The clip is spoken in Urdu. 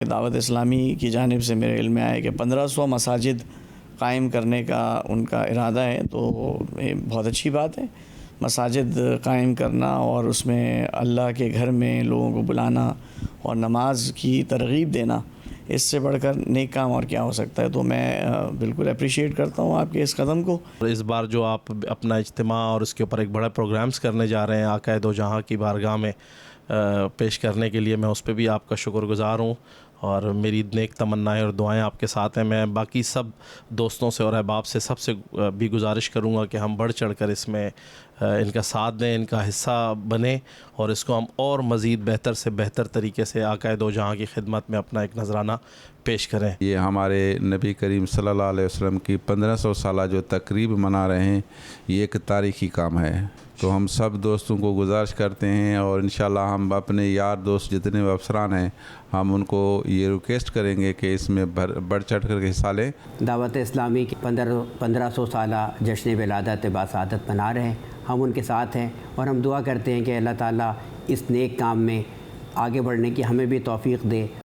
دعوت اسلامی کی جانب سے میرے علم میں آیا کہ 1500 مساجد قائم کرنے کا ان کا ارادہ ہے، تو یہ بہت اچھی بات ہے۔ مساجد قائم کرنا اور اس میں اللہ کے گھر میں لوگوں کو بلانا اور نماز کی ترغیب دینا، اس سے بڑھ کر نیک کام اور کیا ہو سکتا ہے۔ تو میں بالکل اپریشیٹ کرتا ہوں آپ کے اس قدم کو۔ اس بار جو آپ اپنا اجتماع اور اس کے اوپر ایک بڑا پروگرامز کرنے جا رہے ہیں آقا دو جہاں کی بارگاہ میں پیش کرنے کے لیے، میں اس پہ بھی آپ کا شکر گزار ہوں، اور میری نیک تمنائیں اور دعائیں آپ کے ساتھ ہیں۔ میں باقی سب دوستوں سے اور احباب سے سب سے بھی گزارش کروں گا کہ ہم بڑھ چڑھ کر اس میں ان کا ساتھ دیں، ان کا حصہ بنیں، اور اس کو ہم اور مزید بہتر سے بہتر طریقے سے آقا دو جہاں کی خدمت میں اپنا ایک نذرانہ پیش کریں۔ یہ ہمارے نبی کریم صلی اللہ علیہ وسلم کی 1500 سالہ جو تقریب منا رہے ہیں، یہ ایک تاریخی کام ہے۔ تو ہم سب دوستوں کو گزارش کرتے ہیں، اور انشاءاللہ ہم اپنے یار دوست جتنے بھی افسران ہیں، ہم ان کو یہ ریکویسٹ کریں گے کہ اس میں بڑھ چڑھ کر کے حصہ لیں۔ دعوت اسلامی کی 1500 سالہ جشن ولادت باسعادت منا رہے ہیں، ہم ان کے ساتھ ہیں، اور ہم دعا کرتے ہیں کہ اللہ تعالیٰ اس نیک کام میں آگے بڑھنے کی ہمیں بھی توفیق دے۔